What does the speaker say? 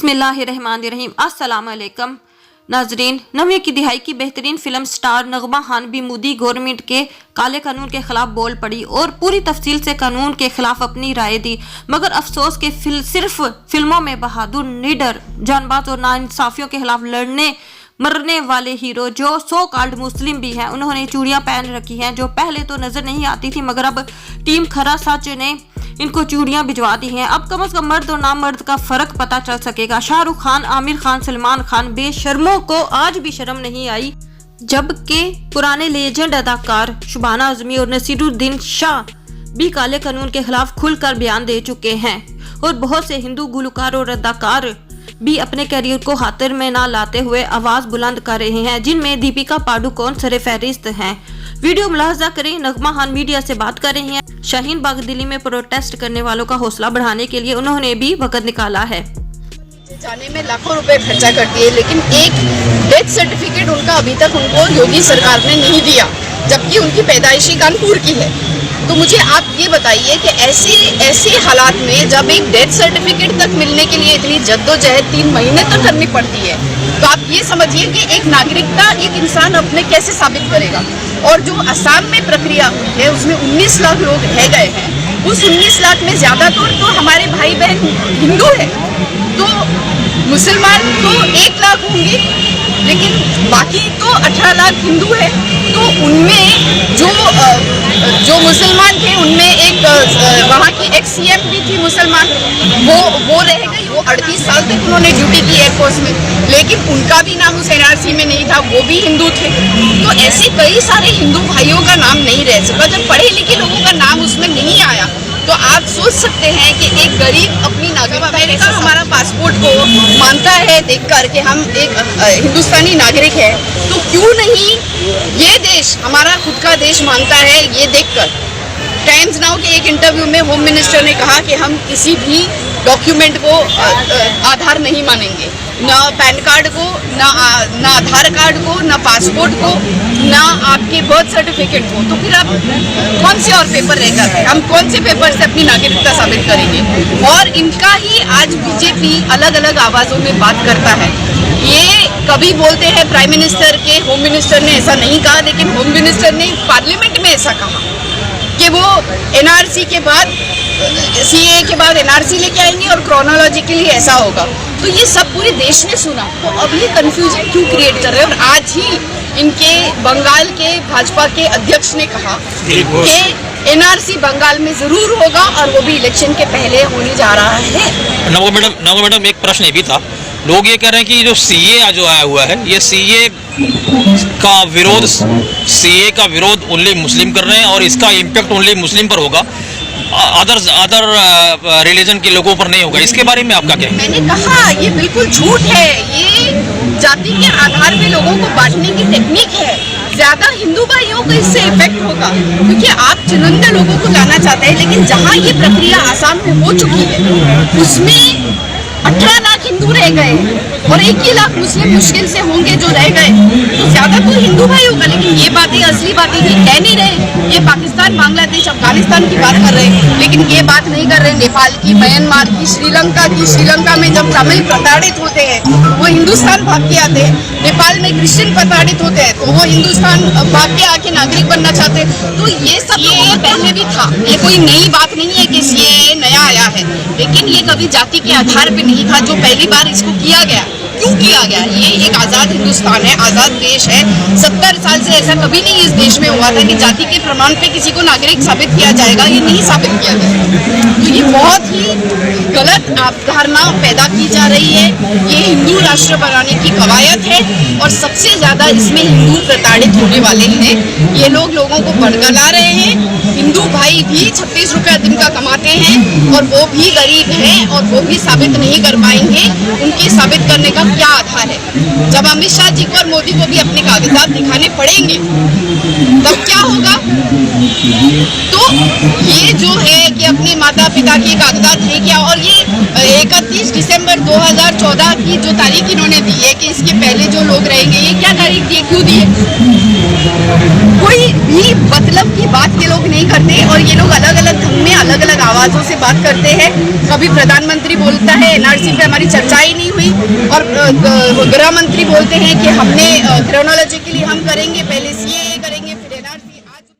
बिस्मिल्लाहिर्रहमानिर्रहीम। अस्सलाम वालेकुम नाजरीन। 9वीं की दिहाई की बेहतरीन फिल्म स्टार नगमा खान भी मोदी गवर्नमेंट के काले कानून के खिलाफ बोल पड़ी और पूरी तफसील से कानून के खिलाफ अपनी राय दी। मगर अफसोस के सिर्फ फिल्मों में बहादुर, निडर, जानबाज और नाइंसाफियों के खिलाफ लड़ने मरने वाले हीरो जो सो कॉल्ड मुस्लिम भी हैं, उन्होंने चूड़ियां पहन रखी हैं जो पहले तो नजर नहीं आती थी, मगर अब टीम खरा सच ने इनको चूड़ियां भिजवा दी हैं। अब कम से कम मर्द और नामर्द का फर्क पता चल सकेगा। शाहरुख खान, आमिर खान, सलमान खान बेशर्मों को आज भी शर्म नहीं आई, जबकि पुराने लेजेंड अदाकार शुबाना आजमी और नसीरुद्दीन शाह भी काले कानून के खिलाफ खुलकर बयान दे चुके हैं। और बहुत से हिंदू गुलकार और अदाकार भी अपने करियर को खातिर में ना लाते हुए आवाज बुलंद कर रहे हैं, जिनमें दीपिका पादुकोण सरे फहरिस्त हैं। वीडियो मुलाहजा करें। नगमा खान मीडिया से बात कर रही हैं। शाहीन बाग दिल्ली में प्रोटेस्ट करने वालों का हौसला बढ़ाने के लिए उन्होंने भी वक्त निकाला है। जाने में लाखों रुपए खर्चा कर दिए, लेकिन एक डेथ सर्टिफिकेट उनका अभी तक उनको योगी सरकार ने नहीं दिया, जबकि उनकी पैदाइशी कानपुर की है। तो मुझे आप ये बताइए कि ऐसे हालात में जब एक डेथ सर्टिफिकेट तक मिलने के लिए इतनी जद्दोजहद 3 महीने तक करनी पड़ती है, तो आप ये समझिए कि एक नागरिकता एक इंसान अपने कैसे साबित करेगा। और जो असम में प्रक्रिया हुई है उसमें 19 लाख लोग रह गए हैं। उस 19 लाख में ज्यादातर तो हमारे भाई बहन हिंदू है, तो मुसलमान तो 1 लाख होंगे, लेकिन बाकी तो 18 लाख हिंदू है। तो उनमें जो मुसलमान थे उनमें एक वहाँ की एक CM भी थी मुसलमान, वो रह गई। वो 38 साल तक उन्होंने ड्यूटी की एयरफोर्स में, लेकिन उनका भी नाम उस NRC में नहीं था, वो भी हिंदू थे। तो ऐसे कई सारे हिंदू भाइयों का नाम नहीं रह सका। जब पढ़े लिखे लोगों का नाम उसमें नहीं आया, तो आप सोच सकते हैं कि एक गरीब अपनी नागरिकता, अमेरिका हमारा पासपोर्ट को मानता है देखकर कि हम एक हिंदुस्तानी नागरिक है, तो क्यों नहीं ये देश हमारा खुद का देश मानता है ये देखकर। टाइम्स नाउ के एक इंटरव्यू में होम मिनिस्टर ने कहा कि हम किसी भी डॉक्यूमेंट को आधार नहीं मानेंगे, ना पैन कार्ड को, ना आधार कार्ड को, ना पासपोर्ट को, ना आपके बर्थ सर्टिफिकेट को। तो फिर आप कौन से और पेपर रह जाते हैं? हम कौन से पेपर से अपनी नागरिकता साबित करेंगे? और इनका ही आज बीजेपी अलग अलग आवाज़ों में बात करता है। ये कभी बोलते हैं प्राइम मिनिस्टर के होम मिनिस्टर ने ऐसा नहीं कहा, लेकिन होम मिनिस्टर ने पार्लियामेंट में ऐसा कहा कि वो NRC के बाद CAA के बाद NRC लेके आएंगे और क्रोनोलॉजिकली ऐसा होगा। तो ये सब पूरे देश ने सुना, तो अब ये कंफ्यूजन क्यों क्रिएट कर रहे हैं? और आज ही इनके बंगाल के भाजपा के अध्यक्ष ने कहा कि NRC बंगाल में जरूर होगा और वो भी इलेक्शन के पहले होने जा रहा है। नवो मैडम एक प्रश्न ये भी था, लोग ये कह रहे हैं कि जो CAA जो आया हुआ है, ये CAA का विरोध ओनली मुस्लिम कर रहे हैं और इसका इम्पैक्ट ओनली मुस्लिम पर होगा, अदर रिलीजन के लोगों पर नहीं होगा। इसके बारे में आपका क्या है? मैंने कहा ये बिल्कुल झूठ है। ये जाति के आधार पे लोगों को बांटने की टेक्निक है। ज्यादा हिंदू भाइयों को इससे इफेक्ट होगा, क्योंकि आप चुनिंदा लोगों को लाना चाहते हैं, लेकिन जहाँ ये प्रक्रिया आसाम में हो चुकी है उसमें 18 लाख हिंदू रह गए और 1 लाख मुस्लिम मुश्किल से होंगे जो रह गए। तो ज्यादा तो हिंदू भाई होगा, लेकिन ये बातें असली बातें ये कह नहीं रहे। ये पाकिस्तान, बांग्लादेश, अफगानिस्तान की बात कर रहे हैं, लेकिन ये बात नहीं कर रहे नेपाल की, म्यांमार की, श्रीलंका की। श्रीलंका में जब तमिल प्रताड़ित होते हैं वो हिंदुस्तान भाग के आते हैं। नेपाल में क्रिश्चियन प्रताड़ित होते हैं तो वो हिंदुस्तान भाग के आके नागरिक बनना चाहते हैं। तो ये सब ये पहले भी था, ये कोई नई बात नहीं है कि ये नया आया है, लेकिन ये कभी जाति के आधार पर नहीं था जो पहली बार इसको किया गया। क्यों किया गया? ये एक आज़ाद हिंदुस्तान है, आज़ाद देश है। 70 साल से ऐसा कभी नहीं इस देश में हुआ था कि जाति के प्रमाण पे किसी को नागरिक साबित किया जाएगा। ये नहीं साबित किया गया। तो ये बहुत ही गलत अवधारणा पैदा की जा रही है। ये हिंदू राष्ट्र बनाने की कवायद है और सबसे ज़्यादा इसमें हिंदू प्रताड़ित होने वाले हैं। ये लोगों को बरगला रहे हैं। हिंदू भाई भी 36 रुपया दिन का कमाते हैं और वो भी गरीब हैं और वो भी साबित नहीं कर पाएंगे। उनके साबित करने का क्या आधार है? जब अमित शाह जी को और मोदी को भी अपने कागजात दिखाने पड़ेंगे तब क्या होगा? तो ये जो है कि अपने माता पिता के कागजात है क्या? और ये 31 दिसंबर 2014 की जो तारीख इन्होंने दी है कि इसके पहले जो लोग रहेंगे, ये क्या तारीख दी है, क्यों दी है? कोई भी मतलब की बात ये लोग नहीं करते और ये लोग अलग अलग ढंग में अलग अलग आवाज़ों से बात करते हैं। कभी प्रधानमंत्री बोलता है एनआरसी पे हमारी चर्चा ही नहीं हुई, और गृह मंत्री बोलते हैं कि हमने क्रिमिनोलॉजी के लिए हम करेंगे, पहले सीएए करेंगे।